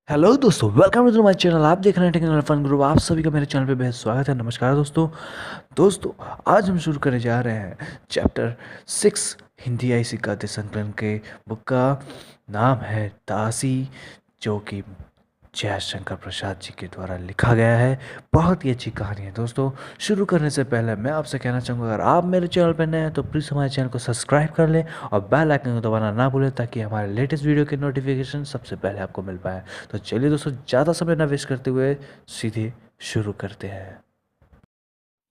Hello दोस्तों, welcome to my channel. आप देख रहे हैं टेक्निकल फन ग्रुप। आप सभी का मेरे चैनल पे बेहद स्वागत है। नमस्कार दोस्तों, आज हम शुरू करने जा रहे हैं चैप्टर 6 हिंदी आईसी गद्य संकलन के बुक का नाम है दासी, जो कि जयशंकर प्रसाद जी के द्वारा लिखा गया है। बहुत ही अच्छी कहानी है दोस्तों। शुरू करने से पहले मैं आपसे कहना चाहूँगा, अगर आप मेरे चैनल पर नए हैं तो प्लीज़ हमारे चैनल को सब्सक्राइब कर लें और बेल आइकन को दबाना ना भूलें, ताकि हमारे लेटेस्ट वीडियो के नोटिफिकेशन सबसे पहले आपको मिल पाए। तो चलिए दोस्तों, ज़्यादा समय ना वेस्ट करते हुए सीधे शुरू करते हैं।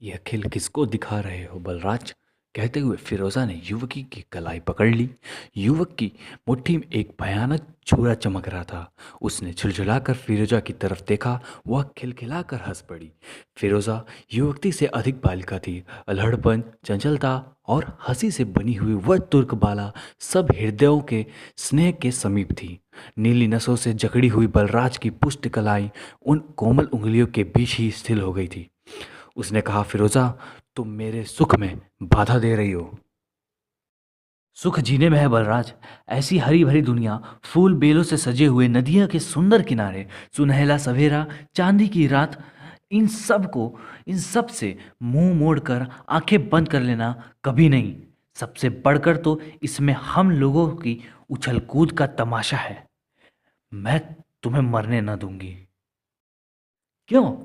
यह खेल किसको दिखा रहे हो बलराज? कहते हुए फिरोजा ने युवकी की कलाई पकड़ ली। युवक की मुट्ठी में एक भयानक छुरा चमक रहा था। उसने झुलझुलाकर फिरोजा की तरफ देखा। वह खिलखिलाकर हंस पड़ी। फिरोजा युवती से अधिक बालिका थी। अल्हड़पन, चंचलता और हंसी से बनी हुई वह तुर्क बाला सब हृदयों के स्नेह के समीप थी। नीली नसों से जकड़ी हुई बलराज की पुष्ट कलाई उन कोमल उंगलियों के बीच ही स्थिर हो गई थी। उसने कहा, फिरोजा, तुम मेरे सुख में बाधा दे रही हो। सुख जीने में है बलराज। ऐसी हरी भरी दुनिया, फूल बेलों से सजे हुए नदियों के सुंदर किनारे, सुनहला सवेरा, चांदी की रात, इन सब से मुंह मोड़कर आंखें बंद कर लेना कभी नहीं। सबसे बढ़कर तो इसमें हम लोगों की उछल कूद का तमाशा है। मैं तुम्हें मरने न दूंगी। क्यों?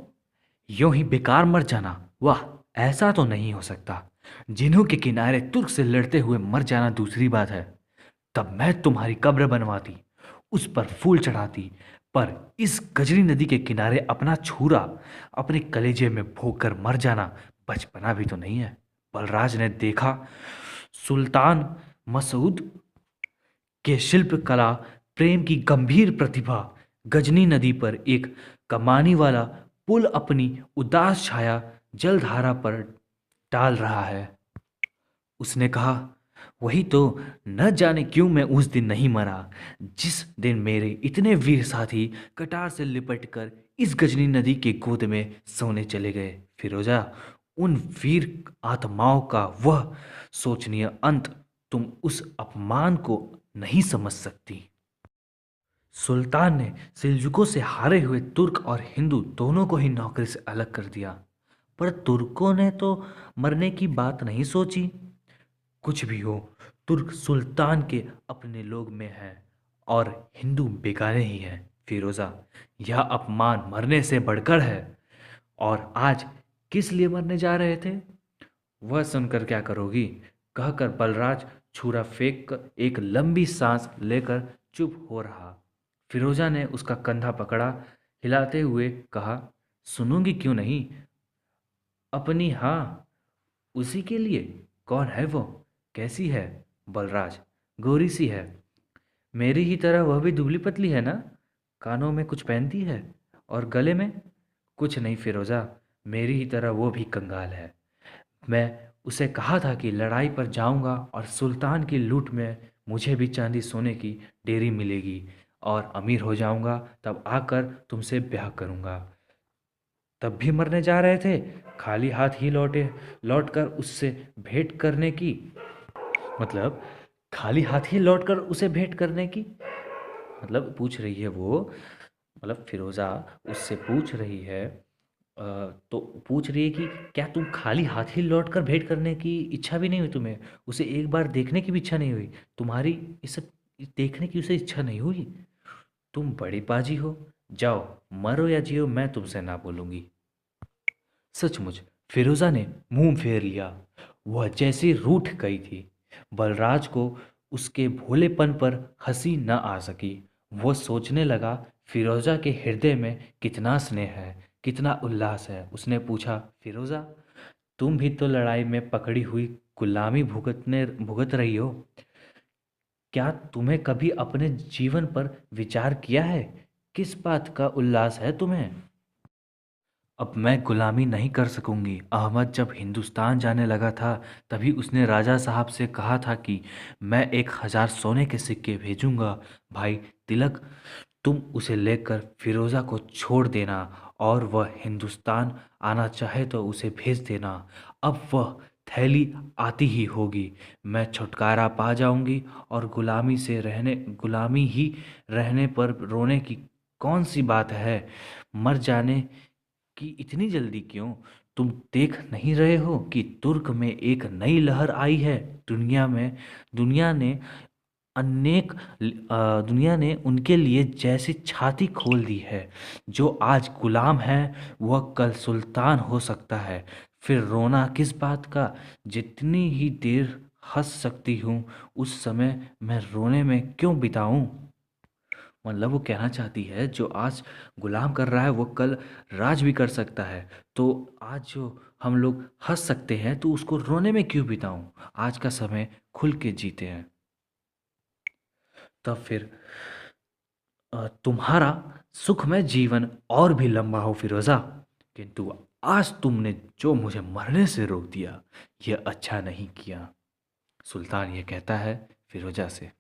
यूं ही बेकार मर जाना? वाह, ऐसा तो नहीं हो सकता। जिन्हों के किनारे तुर्क से लड़ते हुए मर जाना दूसरी बात है। तब मैं तुम्हारी कब्र बनवाती, उस पर फूल चढ़ाती, पर इस गजरी नदी के किनारे अपना छुरा अपने कलेजे में भोग कर मर जाना बचपना भी तो नहीं है। बलराज ने देखा, सुल्तान मसूद के शिल्प कला, प्रेम की गंभीर प्रतिभा, गजनी नदी पर एक कमानी वाला पुल अपनी उदास छाया जलधारा पर डाल रहा है। उसने कहा, वही तो। न जाने क्यों मैं उस दिन नहीं मरा, जिस दिन मेरे इतने वीर साथी कटार से लिपटकर इस गजनी नदी के गोद में सोने चले गए। फिरोजा, उन वीर आत्माओं का वह शोचनीय अंत तुम उस अपमान को नहीं समझ सकती। सुल्तान ने सिल्जुकों से हारे हुए तुर्क और हिंदू दोनों को ही नौकरी से अलग कर दिया, पर तुर्कों ने तो मरने की बात नहीं सोची। कुछ भी हो, तुर्क सुल्तान के अपने लोग में है और हिंदू बेगाने ही हैं। फिरोजा, यह अपमान मरने से बढ़कर है। और आज किस लिए मरने जा रहे थे, वह सुनकर क्या करोगी? कहकर बलराज छुरा फेंक कर एक लंबी सांस लेकर चुप हो रहा। फिरोजा ने उसका कंधा पकड़ा, हिलाते हुए कहा, सुनूंगी क्यों नहीं, अपनी हाँ, उसी के लिए। कौन है वो? कैसी है? बलराज, गोरी सी है, मेरी ही तरह। वह भी दुबली पतली है ना? कानों में कुछ पहनती है और गले में? कुछ नहीं फिरोजा, मेरी ही तरह वो भी कंगाल है। मैं उसे कहा था कि लड़ाई पर जाऊंगा और सुल्तान की लूट में मुझे भी चांदी सोने की डेरी मिलेगी और अमीर हो जाऊंगा, तब आकर तुमसे ब्याह करूंगा। तब भी मरने जा रहे थे, खाली हाथ ही लौटकर उससे भेंट करने की। मतलब खाली हाथ ही लौटकर उसे भेंट करने की, मतलब पूछ रही है वो। मतलब फिरोज़ा उससे पूछ रही है, तो पूछ रही है कि क्या तुम खाली हाथ ही लौट कर भेंट करने की इच्छा भी नहीं हुई तुम्हें? उसे एक बार देखने की भी इच्छा नहीं हुई? तुम्हारी इस सब देखने की उसे इच्छा नहीं हुई? तुम बड़ी बाजी हो। जाओ, मरो या जियो, मैं तुमसे ना बोलूंगी। सचमुच फिरोजा ने मुंह फेर लिया। वह जैसी रूठ गई थी। बलराज को उसके भोलेपन पर हंसी न आ सकी। वो सोचने लगा, फिरोजा के हृदय में कितना स्नेह है, कितना उल्लास है। उसने पूछा, फिरोजा, तुम भी तो लड़ाई में पकड़ी हुई गुलामी भुगत रही हो। क्या तुम्हें कभी अपने जीवन पर विचार किया है? किस बात का उल्लास है तुम्हें? अब मैं गुलामी नहीं कर सकूंगी। अहमद जब हिंदुस्तान जाने लगा था, तभी उसने राजा साहब से कहा था कि मैं 1,000 सोने के सिक्के भेजूंगा। भाई तिलक, तुम उसे लेकर फिरोज़ा को छोड़ देना, और वह हिंदुस्तान आना चाहे तो उसे भेज देना। अब वह थैली आती ही होगी। मैं छुटकारा पा जाऊंगी और गुलामी ही रहने पर रोने की कौन सी बात है? मर जाने की इतनी जल्दी क्यों? तुम देख नहीं रहे हो कि तुर्क में एक नई लहर आई है? दुनिया में दुनिया ने दुनिया ने उनके लिए जैसी छाती खोल दी है। जो आज गुलाम है वह कल सुल्तान हो सकता है। फिर रोना किस बात का? जितनी ही देर हंस सकती हूँ उस समय मैं रोने में क्यों बिताऊं? मतलब वो कहना चाहती है जो आज गुलाम कर रहा है वो कल राज भी कर सकता है। तो आज जो हम लोग हंस सकते हैं तो उसको रोने में क्यों बिताऊं? आज का समय खुल के जीते हैं। तब फिर तुम्हारा सुखमय जीवन और भी लंबा हो फिरोज़ा, किंतु आज तुमने जो मुझे मरने से रोक दिया यह अच्छा नहीं किया। सुल्तान ये कहता है फिरोज़ा से।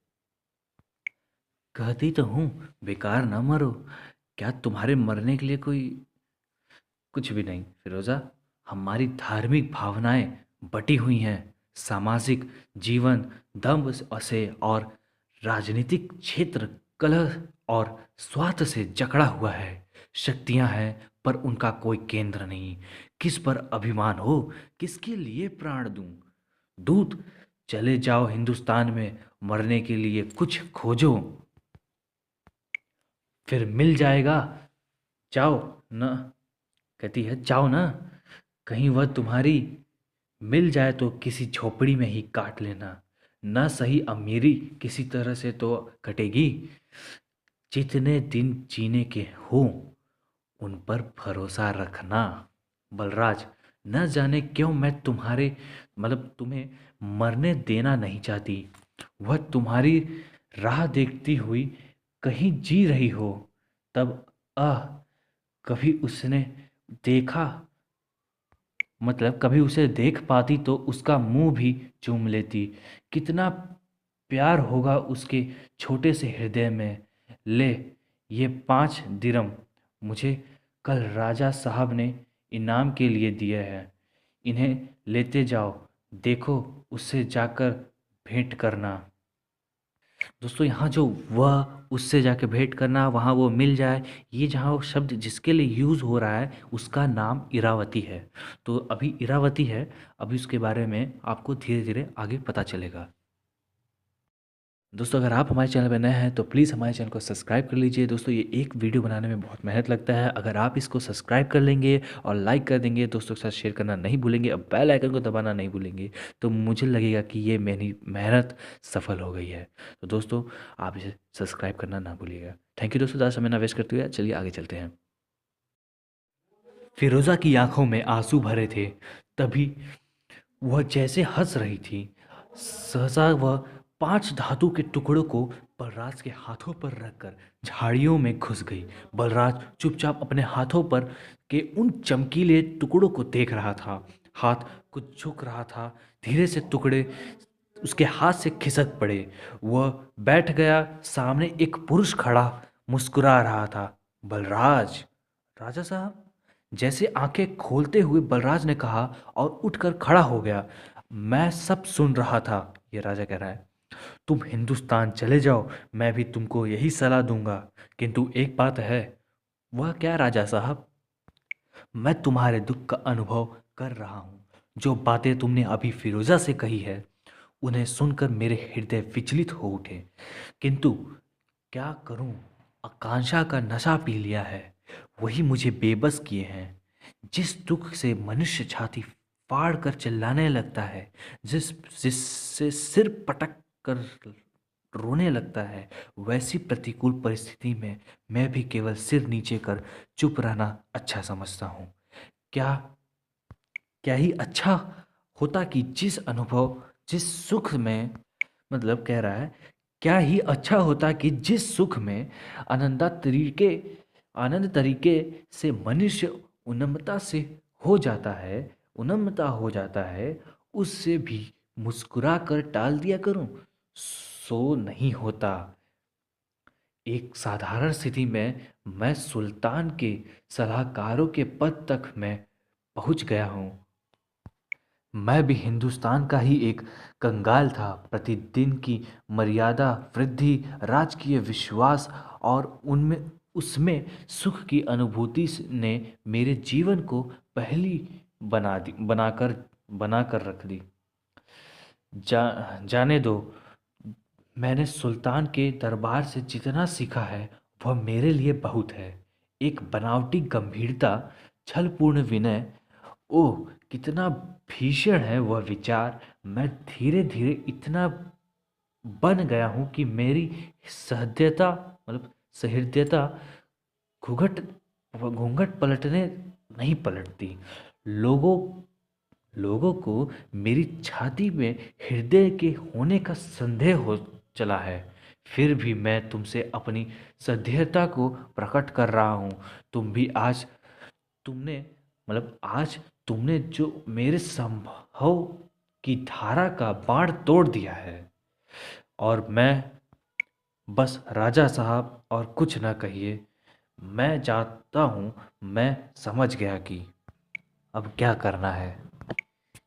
कहती तो हूँ बेकार ना मरो। क्या तुम्हारे मरने के लिए कोई कुछ भी नहीं फिरोज़ा। हमारी धार्मिक भावनाएं बटी हुई हैं। सामाजिक जीवन दंभ से और राजनीतिक क्षेत्र कलह और स्वार्थ से जकड़ा हुआ है। शक्तियां हैं पर उनका कोई केंद्र नहीं। किस पर अभिमान हो? किसके लिए प्राण दूं? दूत चले जाओ हिंदुस्तान में मरने के लिए कुछ खोजो, फिर मिल जाएगा। जाओ न, कहती है जाओ ना। कहीं वह तुम्हारी मिल जाए तो किसी झोपड़ी में ही काट लेना। न सही अमीरी किसी तरह से तो कटेगी। जितने दिन जीने के हो उन पर भरोसा रखना। बलराज, न जाने क्यों मैं तुम्हें मरने देना नहीं चाहती। वह तुम्हारी राह देखती हुई कहीं जी रही हो तब आह कभी उसने देखा कभी उसे देख पाती तो उसका मुंह भी चूम लेती। कितना प्यार होगा उसके छोटे से हृदय में। ले, ये 5 दिरम मुझे कल राजा साहब ने इनाम के लिए दिए हैं। इन्हें लेते जाओ। देखो उससे जाकर भेंट करना। दोस्तों यहाँ जो वह उससे जाके भेंट करना, वहाँ वो मिल जाए, ये जहाँ वो शब्द जिसके लिए यूज़ हो रहा है उसका नाम इरावती है। तो अभी इरावती है, अभी उसके बारे में आपको धीरे धीरे आगे पता चलेगा। दोस्तों अगर आप हमारे चैनल पर नए हैं तो प्लीज़ हमारे चैनल को सब्सक्राइब कर लीजिए। दोस्तों ये एक वीडियो बनाने में बहुत मेहनत लगता है। अगर आप इसको सब्सक्राइब कर लेंगे और लाइक कर देंगे, दोस्तों के साथ शेयर करना नहीं भूलेंगे और बेल आइकन को दबाना नहीं भूलेंगे तो मुझे लगेगा कि ये मेरी मेहनत सफल हो गई है। तो दोस्तों आप इसे सब्सक्राइब करना ना भूलिएगा। थैंक यू दोस्तों, ज़्यादा समय ना वेस्ट करते हुए चलिए आगे चलते हैं। फिरोज़ा की आंखों में आंसू भरे थे। तभी वह जैसे हंस रही थी, सहसा वह 5 धातु के टुकड़ों को बलराज के हाथों पर रखकर झाड़ियों में घुस गई। बलराज चुपचाप अपने हाथों पर के उन चमकीले टुकड़ों को देख रहा था। हाथ कुछ झुक रहा था। धीरे से टुकड़े उसके हाथ से खिसक पड़े। वह बैठ गया। सामने एक पुरुष खड़ा मुस्कुरा रहा था। बलराज, राजा साहब, जैसे आंखें खोलते हुए बलराज ने कहा और उठकर खड़ा हो गया। मैं सब सुन रहा था, ये राजा कह रहा है। तुम हिंदुस्तान चले जाओ, मैं भी तुमको यही सलाह दूंगा। किंतु एक बात है। वह क्या राजा साहब? मैं तुम्हारे दुख का अनुभव कर रहा हूँ। जो बातें तुमने अभी फिरोजा से कही है उन्हें सुनकर मेरे हृदय विचलित हो उठे। किंतु क्या करूं, आकांक्षा का नशा पी लिया है, वही मुझे बेबस किए हैं। जिस दुख से मनुष्य छाती फाड़ कर चिल्लाने लगता है, जिससे सिर पटक कर रोने लगता है, वैसी प्रतिकूल परिस्थिति में मैं भी केवल सिर नीचे कर चुप रहना अच्छा समझता हूँ। क्या क्या ही अच्छा होता कि जिस सुख में, कह रहा है, क्या ही अच्छा होता कि जिस सुख में आनंद तरीके से मनुष्य उन्मत्ता हो जाता है, उससे भी मुस्कुरा कर टाल दिया करूं। सो नहीं होता। एक साधारण स्थिति में मैं सुल्तान के सलाहकारों के पद तक मैं पहुंच गया हूं। मैं भी हिंदुस्तान का ही एक कंगाल था। प्रतिदिन की मर्यादा वृद्धि, राजकीय विश्वास और उसमें सुख की अनुभूति ने मेरे जीवन को पहली बनाकर रख दी। जाने दो, मैंने सुल्तान के दरबार से जितना सीखा है वह मेरे लिए बहुत है। एक बनावटी गंभीरता, छलपूर्ण विनय, ओह कितना भीषण है वह विचार। मैं धीरे धीरे इतना बन गया हूँ कि मेरी सहृदयता सहृदयता घूंघट घूंघट पलटने नहीं पलटती। लोगों लोगों को मेरी छाती में हृदय के होने का संदेह हो चला है। फिर भी मैं तुमसे अपनी सध्यता को प्रकट कर रहा हूँ। तुम भी आज तुमने आज तुमने जो मेरे संभव की धारा का बाढ़ तोड़ दिया है। और मैं बस राजा साहब और कुछ ना कहिए, मैं जानता हूँ, मैं समझ गया कि अब क्या करना है।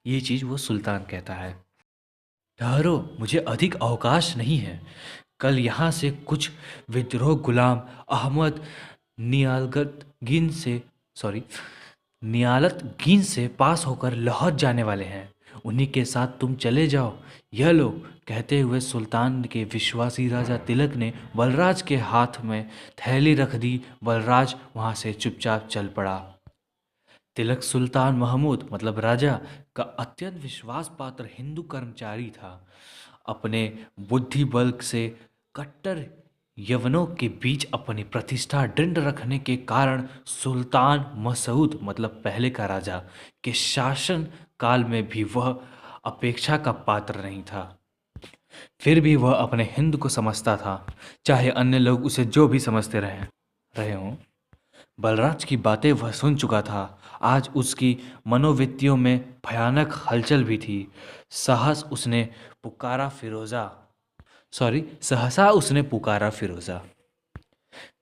ये चीज़ वो सुल्तान कहता है। ठहरो, मुझे अधिक अवकाश नहीं है। कल यहाँ से कुछ विद्रोह गुलाम अहमद नियालतगीन से सॉरी नियालतगीन से पास होकर लाहौर जाने वाले हैं। उन्हीं के साथ तुम चले जाओ। यह लो, कहते हुए सुल्तान के विश्वासी राजा तिलक ने बलराज के हाथ में थैली रख दी। बलराज वहाँ से चुपचाप चल पड़ा। तिलक सुल्तान महमूद राजा का अत्यंत विश्वास पात्र हिंदू कर्मचारी था। अपने बुद्धि बल से कट्टर यवनों के बीच अपनी प्रतिष्ठा दृढ़ रखने के कारण सुल्तान मसूद पहले का राजा के शासन काल में भी वह अपेक्षा का पात्र नहीं था। फिर भी वह अपने हिंद को समझता था, चाहे अन्य लोग उसे जो भी समझते रहे हों। बलराज की बातें वह सुन चुका था। आज उसकी मनोवृत्तियों में भयानक हलचल भी थी। साहस उसने पुकारा फिरोजा सहसा उसने पुकारा फिरोजा।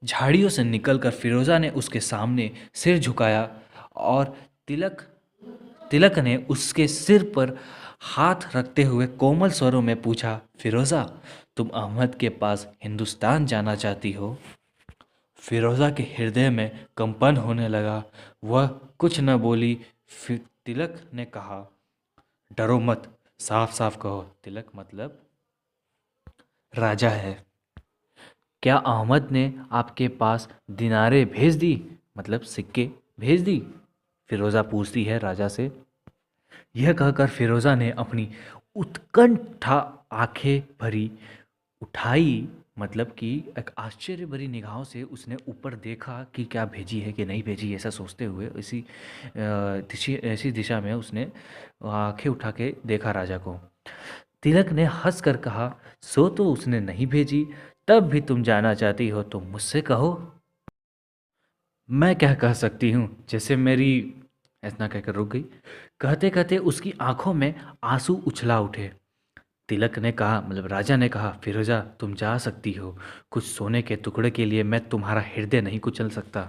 झाड़ियों से निकलकर फिरोजा ने उसके सामने सिर झुकाया और तिलक ने उसके सिर पर हाथ रखते हुए कोमल स्वरों में पूछा, फिरोजा, तुम अहमद के पास हिंदुस्तान जाना चाहती हो? फिरोजा के हृदय में कंपन होने लगा। वह कुछ न बोली। फिर तिलक ने कहा, डरो मत, साफ साफ कहो। तिलक राजा है। क्या अहमद ने आपके पास दिनारे भेज दी, सिक्के भेज दी? फिरोजा पूछती है राजा से। यह कहकर फिरोजा ने अपनी उत्कंठा आंखें भरी उठाई, कि एक आश्चर्य भरी निगाहों से उसने ऊपर देखा कि क्या भेजी है कि नहीं भेजी। ऐसा सोचते हुए ऐसी दिशा में उसने आंखें उठा के देखा राजा को। तिलक ने हंस कर कहा, सो तो उसने नहीं भेजी, तब भी तुम जाना चाहती हो तो मुझसे कहो। मैं क्या कह सकती हूँ, जैसे मेरी ऐसा कहकर रुक गई। कहते कहते उसकी आंखों में आंसू उछला उठे। तिलक ने कहा राजा ने कहा, फिरोजा तुम जा सकती हो। कुछ सोने के टुकड़े के लिए मैं तुम्हारा हृदय नहीं कुचल सकता।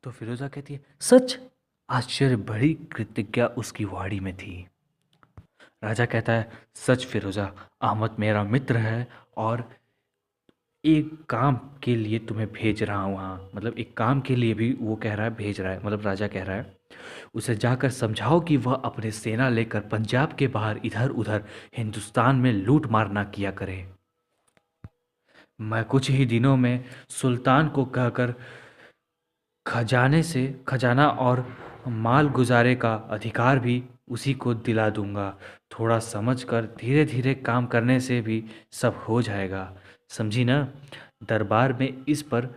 तो फिरोजा कहती है, सच? आश्चर्य भरी कृतज्ञता उसकी वाणी में थी। राजा कहता है, सच फिरोजा, अहमद मेरा मित्र है और एक काम के लिए तुम्हें भेज रहा हूँ वहाँ। एक काम के लिए भी वो कह रहा है, भेज रहा है। राजा कह रहा है, उसे जाकर समझाओ कि वह अपने सेना लेकर पंजाब के बाहर इधर उधर हिंदुस्तान में लूट मार ना किया करे। मैं कुछ ही दिनों में सुल्तान को कहकर खजाना और माल गुजारे का अधिकार भी उसी को दिला दूंगा। थोड़ा समझकर धीरे धीरे काम करने से भी सब हो जाएगा, समझी ना? दरबार में इस पर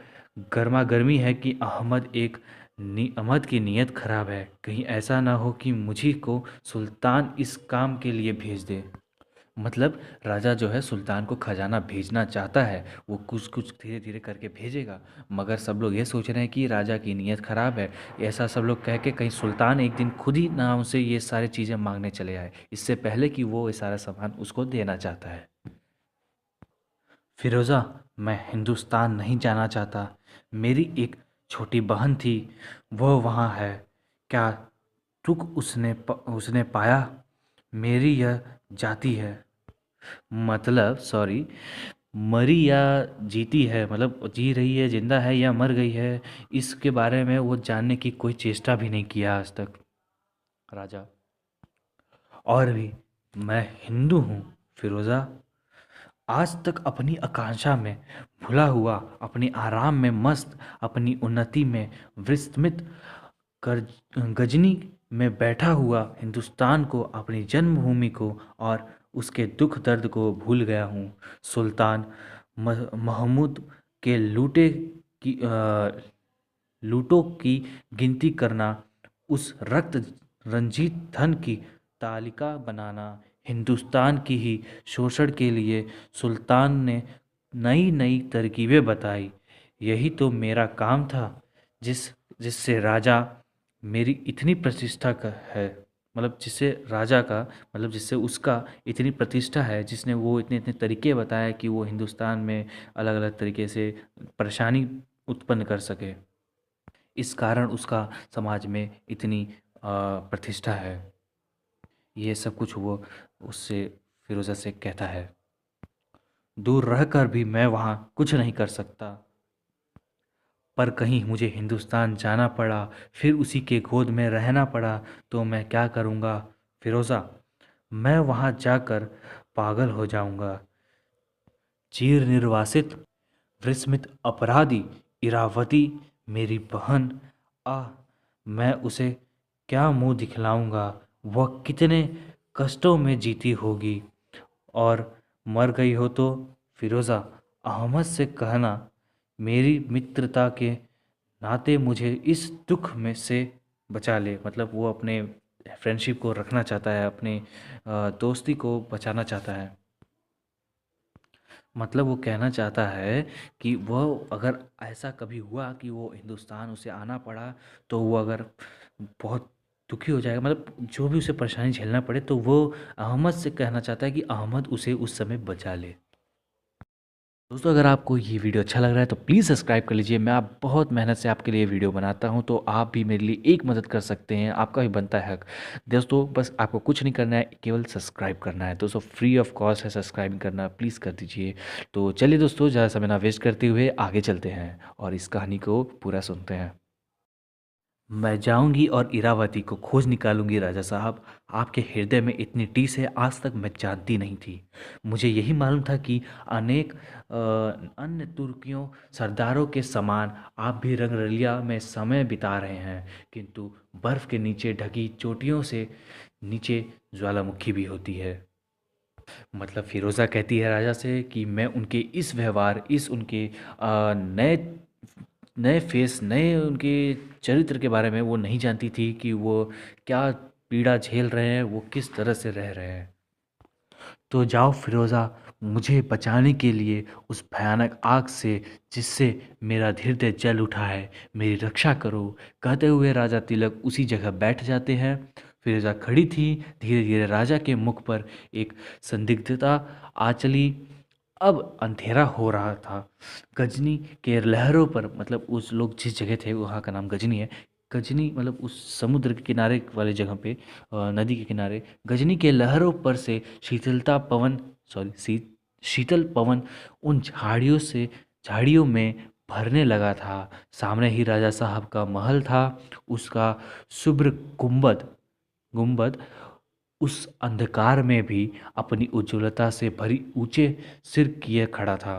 गर्मा गर्मी है कि अहमद की नीयत खराब है। कहीं ऐसा ना हो कि मुझी को सुल्तान इस काम के लिए भेज दे। राजा जो है सुल्तान को खजाना भेजना चाहता है, वो कुछ कुछ धीरे धीरे करके भेजेगा, मगर सब लोग ये सोच रहे हैं कि राजा की नीयत खराब है। ऐसा सब लोग कह के कहीं सुल्तान एक दिन खुद ही ना उनसे ये सारी चीज़ें मांगने चले आए, इससे पहले कि वो ये सारा सामान उसको देना चाहता है। फिरोज़ा, मैं हिंदुस्तान नहीं जाना चाहता। मेरी एक छोटी बहन थी, वह वहाँ है। क्या दुख उसने पाया? मेरी यह जाति है। मरी या जीती है, मतलब जी रही है, जिंदा है या मर गई है, इसके बारे में वो जानने की कोई चेष्टा भी नहीं किया आज तक राजा। और भी मैं हिंदू हूँ फिरोज़ा। आज तक अपनी आकांक्षा में भुला हुआ, अपनी आराम में मस्त, अपनी उन्नति में विस्मित, कर गजनी में बैठा हुआ हिंदुस्तान को, अपनी जन्मभूमि को और उसके दुख दर्द को भूल गया हूँ। सुल्तान महमूद के लूटों की गिनती करना, उस रक्त रंजित धन की तालिका बनाना, हिंदुस्तान की ही शोषण के लिए सुल्तान ने नई नई तरकीबें बताई, यही तो मेरा काम था। जिससे राजा मेरी इतनी प्रतिष्ठा का है, मतलब जिससे राजा का, मतलब जिससे उसका इतनी प्रतिष्ठा है, जिसने वो इतने इतने तरीके बताए कि वो हिंदुस्तान में अलग अलग तरीके से परेशानी उत्पन्न कर सके। इस कारण उसका समाज में इतनी प्रतिष्ठा है। ये सब कुछ वो उससे, फिरोज़ा से कहता है। दूर रहकर भी मैं वहाँ कुछ नहीं कर सकता, पर कहीं मुझे हिंदुस्तान जाना पड़ा, फिर उसी के गोद में रहना पड़ा, तो मैं क्या करूँगा फिरोज़ा? मैं वहाँ जाकर पागल हो जाऊँगा। चीर निर्वासित, विस्मित अपराधी इरावती मेरी बहन, आह, मैं उसे क्या मुंह दिखलाऊंगा? वह कितने कष्टों में जीती होगी, और मर गई हो तो फिरोज़ा, अहमद से कहना मेरी मित्रता के नाते मुझे इस दुख में से बचा ले। मतलब वो अपने फ्रेंडशिप को रखना चाहता है, अपने दोस्ती को बचाना चाहता है। मतलब वो कहना चाहता है कि वह अगर ऐसा कभी हुआ कि वो हिंदुस्तान उसे आना पड़ा, तो वो अगर बहुत दुखी हो जाएगा, मतलब जो भी उसे परेशानी झेलना पड़े, तो वो अहमद से कहना चाहता है कि अहमद उसे उस समय बचा ले। दोस्तों, अगर आपको ये वीडियो अच्छा लग रहा है तो प्लीज़ सब्सक्राइब कर लीजिए। मैं आप बहुत मेहनत से आपके लिए वीडियो बनाता हूँ, तो आप भी मेरे लिए एक मदद कर सकते हैं, आपका भी बनता है हक। दोस्तों, बस आपको कुछ नहीं करना है, केवल सब्सक्राइब करना है। दोस्तों, फ्री ऑफ कॉस्ट है सब्सक्राइब करना, प्लीज़ कर दीजिए। तो चलिए दोस्तों, ज़्यादा समय ना वेस्ट करते हुए आगे चलते हैं और इस कहानी को पूरा सुनते हैं। मैं जाऊंगी और इरावती को खोज निकालूंगी राजा साहब। आपके हृदय में इतनी टीस है, आज तक मैं जानती नहीं थी। मुझे यही मालूम था कि अनेक अन्य तुर्कियों सरदारों के समान आप भी रंगरलिया में समय बिता रहे हैं, किंतु बर्फ़ के नीचे ढकी चोटियों से नीचे ज्वालामुखी भी होती है। मतलब फिरोज़ा कहती है राजा से कि मैं उनके इस व्यवहार, इस उनके नए नए फेस, नए उनके चरित्र के बारे में वो नहीं जानती थी कि वो क्या पीड़ा झेल रहे हैं, वो किस तरह से रह रहे हैं। तो जाओ फिरोज़ा, मुझे बचाने के लिए उस भयानक आग से जिससे मेरा हृदय जल उठा है, मेरी रक्षा करो। कहते हुए राजा तिलक उसी जगह बैठ जाते हैं। फिरोज़ा खड़ी थी। धीरे धीरे राजा के मुख पर एक संदिग्धता आ चली। अब अंधेरा हो रहा था। गजनी के लहरों पर, मतलब उस लोग जिस जगह थे वहाँ का नाम गजनी है। गजनी मतलब उस समुद्र के किनारे वाले जगह पे, नदी के किनारे गजनी के लहरों पर से शीतल पवन उन झाड़ियों में भरने लगा था। सामने ही राजा साहब का महल था। उसका शुभ्र गुंबद गुंबद उस अंधकार में भी अपनी उज्ज्वलता से भरी ऊंचे सिर किए खड़ा था।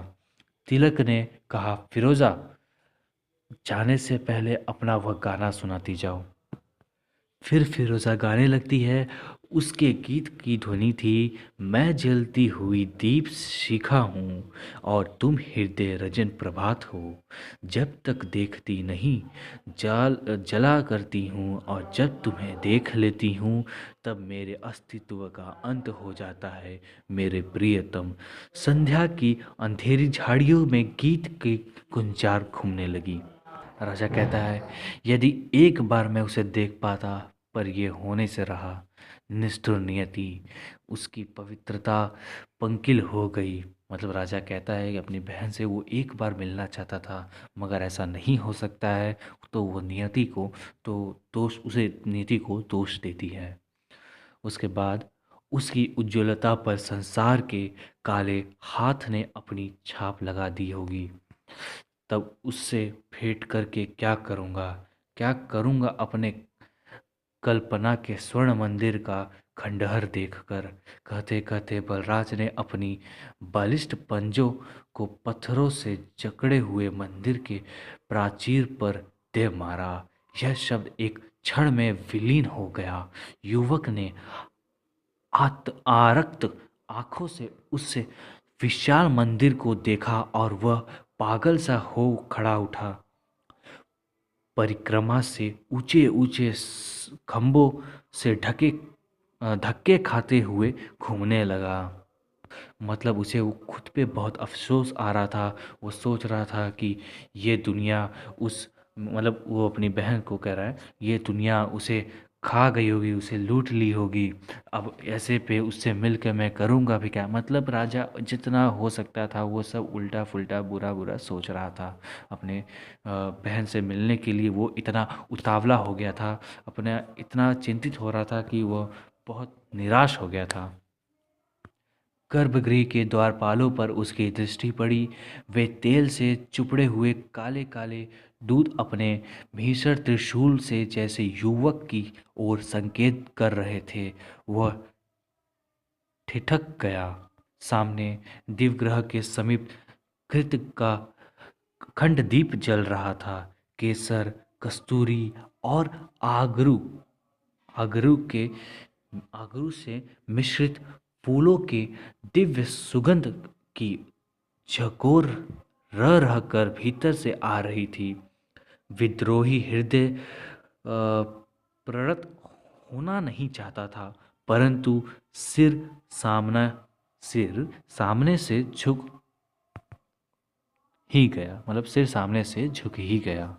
तिलक ने कहा, फिरोजा, जाने से पहले अपना वह गाना सुनाती जाओ। फिर फिरोजा गाने लगती है। उसके गीत की ध्वनि थी, मैं जलती हुई दीप शिखा हूँ और तुम हृदय रजन प्रभात हो। जब तक देखती नहीं जला करती हूँ, और जब तुम्हें देख लेती हूँ तब मेरे अस्तित्व का अंत हो जाता है मेरे प्रियतम। संध्या की अंधेरी झाड़ियों में गीत की गुंजार घूमने लगी। राजा कहता है, यदि एक बार मैं उसे देख पाता, पर यह होने से रहा। निष्ठुर नियति, उसकी पवित्रता पंकिल हो गई। मतलब राजा कहता है कि अपनी बहन से वो एक बार मिलना चाहता था, मगर ऐसा नहीं हो सकता है। तो वो नियति को तो दोष, उसे नियति को दोष देती है। उसके बाद उसकी उज्ज्वलता पर संसार के काले हाथ ने अपनी छाप लगा दी होगी। तब उससे भेंट करके क्या करूँगा अपने कल्पना के स्वर्ण मंदिर का खंडहर देखकर। कहते कहते बलराज ने अपनी बलिष्ठ पंजों को पत्थरों से जकड़े हुए मंदिर के प्राचीर पर दे मारा। यह शब्द एक क्षण में विलीन हो गया। युवक ने आरक्त आंखों से उस विशाल मंदिर को देखा और वह पागल सा हो खड़ा उठा। परिक्रमा से ऊंचे ऊंचे खंभों से धक्के खाते हुए घूमने लगा। मतलब उसे वो खुद पे बहुत अफसोस आ रहा था। वो सोच रहा था कि ये दुनिया उस मतलब वो अपनी बहन को कह रहा है ये दुनिया उसे खा गई होगी, उसे लूट ली होगी। अब ऐसे पे उससे मिल के मैं करूँगा भी क्या। मतलब राजा जितना हो सकता था वो सब उल्टा फुल्टा बुरा बुरा सोच रहा था। अपने बहन से मिलने के लिए वो इतना उतावला हो गया था, अपने इतना चिंतित हो रहा था कि वो बहुत निराश हो गया था। गर्भगृह के द्वारपालों पर उसकी दृष्टि पड़ी। वे तेल से चुपड़े हुए काले काले दूत अपने भीषण त्रिशूल से जैसे युवक की ओर संकेत कर रहे थे। वह ठिठक गया। सामने दिवग्रह के समीप कृत का खंडदीप जल रहा था। केसर, कस्तूरी और आगरू आगरू के आगरू से मिश्रित फूलों के दिव्य सुगंध की झकोर रह रह कर भीतर से आ रही थी। विद्रोही हृदय प्रणत होना नहीं चाहता था, परंतु सामना सिर सामने से झुक ही गया। मतलब सिर सामने से झुक ही गया।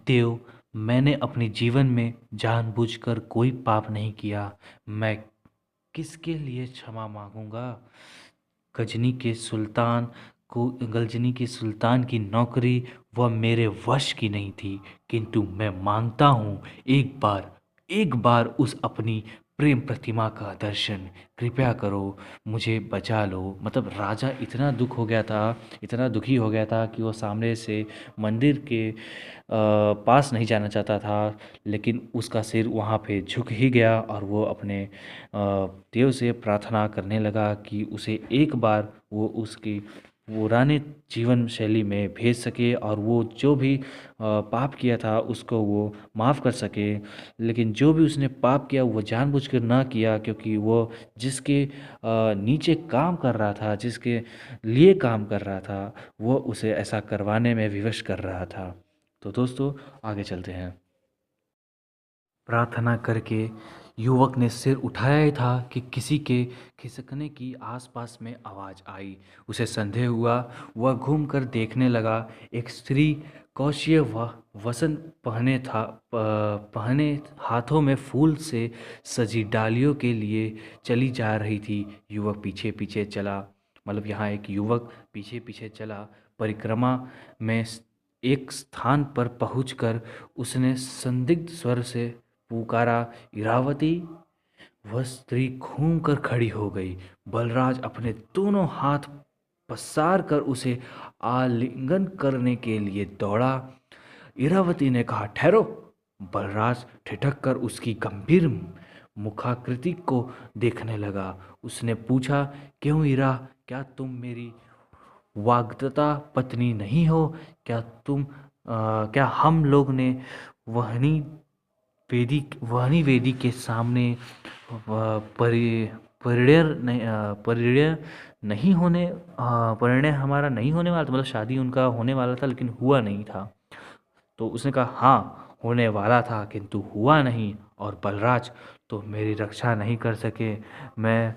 देव, मैंने अपने जीवन में जानबूझकर कोई पाप नहीं किया। मैं किसके लिए क्षमा मांगूंगा। गजनी के सुल्तान की नौकरी वह मेरे वश की नहीं थी, किंतु मैं मांगता हूँ एक बार उस अपनी प्रेम प्रतिमा का दर्शन कृपया करो, मुझे बचा लो। मतलब राजा इतना दुख हो गया था, इतना दुखी हो गया था कि वो सामने से मंदिर के पास नहीं जाना चाहता था। लेकिन उसका सिर वहाँ पे झुक ही गया और वो अपने देव से प्रार्थना करने लगा कि उसे एक बार वो उसकी पुराने जीवन शैली में भेज सके और वो जो भी पाप किया था उसको वो माफ़ कर सके। लेकिन जो भी उसने पाप किया वो जानबूझकर ना किया, क्योंकि वो जिसके नीचे काम कर रहा था, जिसके लिए काम कर रहा था, वो उसे ऐसा करवाने में विवश कर रहा था। तो दोस्तों आगे चलते हैं। प्रार्थना करके युवक ने सिर उठाया ही था कि किसी के खिसकने की आसपास में आवाज़ आई। उसे संदेह हुआ। वह घूमकर देखने लगा। एक स्त्री कौशीय वसन पहने हाथों में फूल से सजी डालियों के लिए चली जा रही थी। युवक पीछे पीछे चला। मतलब यहाँ एक युवक पीछे पीछे चला। परिक्रमा में एक स्थान पर पहुंचकर उसने संदिग्ध स्वर से पुकारा, इरावती। वह स्त्री घूम कर खड़ी हो गई। बलराज अपने दोनों हाथ पसार कर उसे आलिंगन करने के लिए दौड़ा। इरावती ने कहा, ठहरो। बलराज ठिठक कर उसकी गंभीर मुखाकृति को देखने लगा। उसने पूछा, क्यों इरा, क्या तुम मेरी वाग्दत्ता पत्नी नहीं हो? क्या हम लोग ने वहनी वहनी वेदी के सामने परिणय नहीं होने परिणय हमारा नहीं होने वाला था? मतलब शादी उनका होने वाला था लेकिन हुआ नहीं था। तो उसने कहा, हाँ होने वाला था किंतु हुआ नहीं, और बलराज तो मेरी रक्षा नहीं कर सके। मैं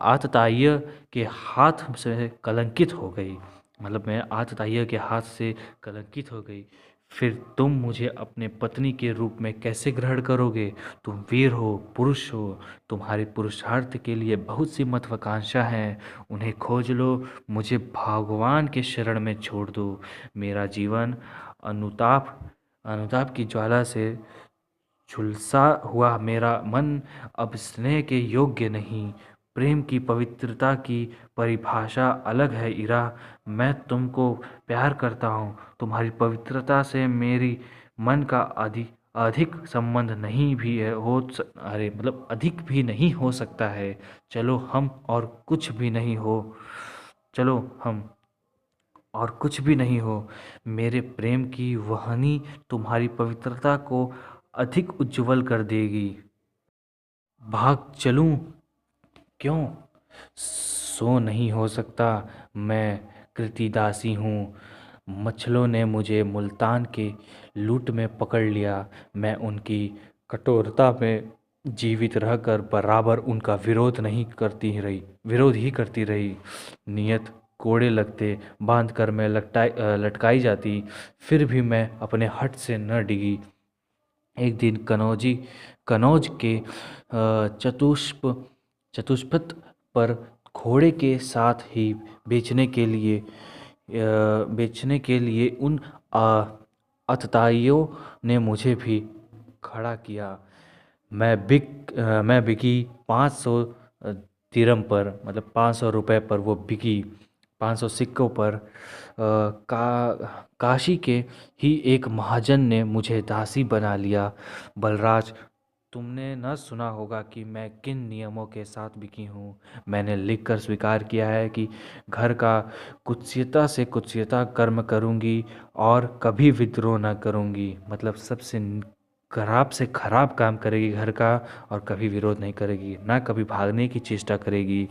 आतताय्य के हाथ से कलंकित हो गई। मतलब मैं आतताय्य के हाथ से कलंकित हो गई। फिर तुम मुझे अपने पत्नी के रूप में कैसे ग्रहण करोगे? तुम वीर हो, पुरुष हो, तुम्हारे पुरुषार्थ के लिए बहुत सी महत्वाकांक्षा हैं, उन्हें खोज लो। मुझे भगवान के शरण में छोड़ दो। मेरा जीवन अनुताप अनुताप की ज्वाला से झुलसा हुआ मेरा मन अब स्नेह के योग्य नहीं। प्रेम की पवित्रता की परिभाषा अलग है इरा। मैं तुमको प्यार करता हूँ। तुम्हारी पवित्रता से मेरी मन का अधिक अधिक संबंध नहीं भी है अरे मतलब अधिक भी नहीं हो सकता है। चलो हम और कुछ भी नहीं हो चलो हम और कुछ भी नहीं हो। मेरे प्रेम की वहनी तुम्हारी पवित्रता को अधिक उज्जवल कर देगी। भाग चलूं? क्यों? सो नहीं हो सकता। मैं कृतिदासी हूँ। मच्छलों ने मुझे मुल्तान के लूट में पकड़ लिया। मैं उनकी कठोरता में जीवित रहकर बराबर उनका विरोध ही करती रही। नियत कोड़े लगते बांध कर मैं लटकाई जाती, फिर भी मैं अपने हट से न डिगी। एक दिन कनौज के चतुष्पथ पर घोड़े के साथ ही बेचने के लिए उन अतताइयों ने मुझे भी खड़ा किया। मैं बिकी 500 दिरहम पर, मतलब 500 रुपये पर वो बिकी। 500 सिक्कों पर। काशी के ही एक महाजन ने मुझे दासी बना लिया। बलराज, तुमने न सुना होगा कि मैं किन नियमों के साथ बिकी हूँ। मैंने लिखकर स्वीकार किया है कि घर का कुत्सियता से कुत्सियता कर्म करूँगी और कभी विद्रोह न करूँगी। मतलब सबसे खराब से खराब काम करेगी घर का, और कभी विरोध नहीं करेगी, ना कभी भागने की चेष्टा करेगी,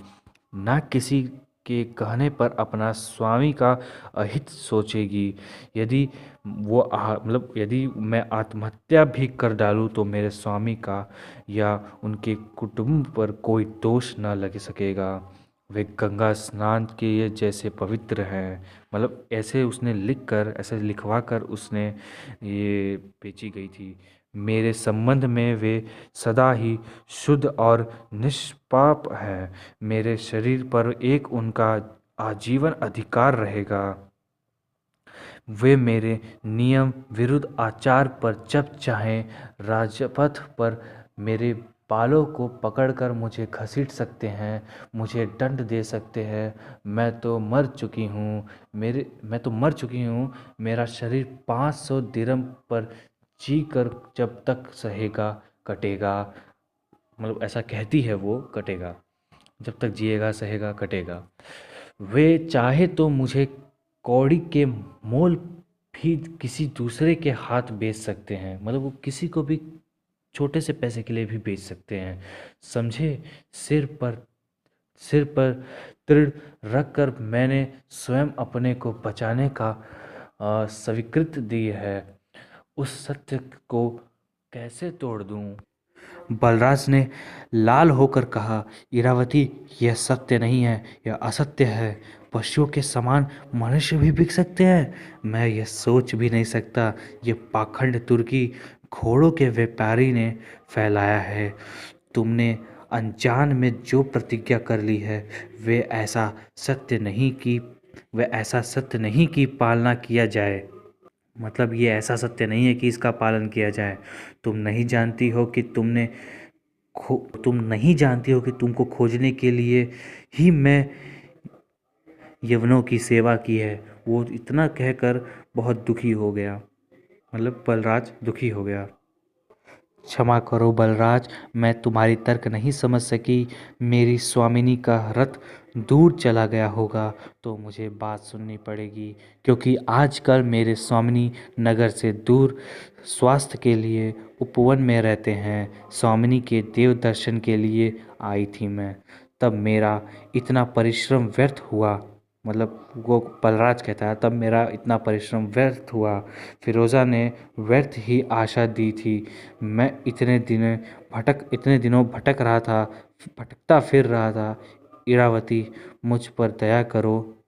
ना किसी के कहने पर अपना स्वामी का अहित सोचेगी। यदि मतलब यदि मैं आत्महत्या भी कर डालूं तो मेरे स्वामी का या उनके कुटुंब पर कोई दोष न लग सकेगा। वे गंगा स्नान के जैसे पवित्र हैं। मतलब ऐसे उसने ऐसे लिखवा कर उसने ये बेची गई थी। मेरे संबंध में वे सदा ही शुद्ध और निष्पाप हैं। मेरे शरीर पर एक उनका आजीवन अधिकार रहेगा। वे मेरे नियम विरुद्ध आचार पर जब चाहें राजपथ पर मेरे बालों को पकड़कर मुझे घसीट सकते हैं, मुझे दंड दे सकते हैं। मैं तो मर चुकी हूँ। मेरा शरीर 500 दिरहम पर जी कर जब तक सहेगा कटेगा। मतलब ऐसा कहती है वो, कटेगा। जब तक जिएगा सहेगा कटेगा। वे चाहे तो मुझे कौड़ी के मोल भी किसी दूसरे के हाथ बेच सकते हैं। मतलब वो किसी को भी छोटे से पैसे के लिए भी बेच सकते हैं। समझे? सिर पर दृढ़ रखकर मैंने स्वयं अपने को बचाने का स्वीकृति दी है। उस सत्य को कैसे तोड़ दूं? बलराज ने लाल होकर कहा, इरावती, यह सत्य नहीं है, यह असत्य है। पशुओं के समान मनुष्य भी बिक सकते हैं। मैं यह सोच भी नहीं सकता। ये पाखंड तुर्की घोड़ों के व्यापारी ने फैलाया है। तुमने अनजान में जो प्रतिज्ञा कर ली है, वे ऐसा सत्य नहीं कि पालना किया जाए। मतलब ये ऐसा सत्य नहीं है कि इसका पालन किया जाए। तुम नहीं जानती हो कि तुमको खोजने के लिए ही मैं यवनों की सेवा की है। वो इतना कहकर बहुत दुखी हो गया। मतलब बलराज दुखी हो गया। क्षमा करो बलराज, मैं तुम्हारी तर्क नहीं समझ सकी। मेरी स्वामिनी का रथ दूर चला गया होगा तो मुझे बात सुननी पड़ेगी, क्योंकि आजकल मेरे स्वामिनी नगर से दूर स्वास्थ्य के लिए उपवन में रहते हैं। स्वामिनी के देव दर्शन के लिए आई थी मैं, तब मेरा इतना परिश्रम व्यर्थ हुआ। मतलब वो बलराज कहता है, तब मेरा इतना परिश्रम व्यर्थ हुआ। फिरोज़ा ने व्यर्थ ही आशा दी थी। मैं इतने दिनों भटकता फिर रहा था। इरावती, मुझ पर दया करो।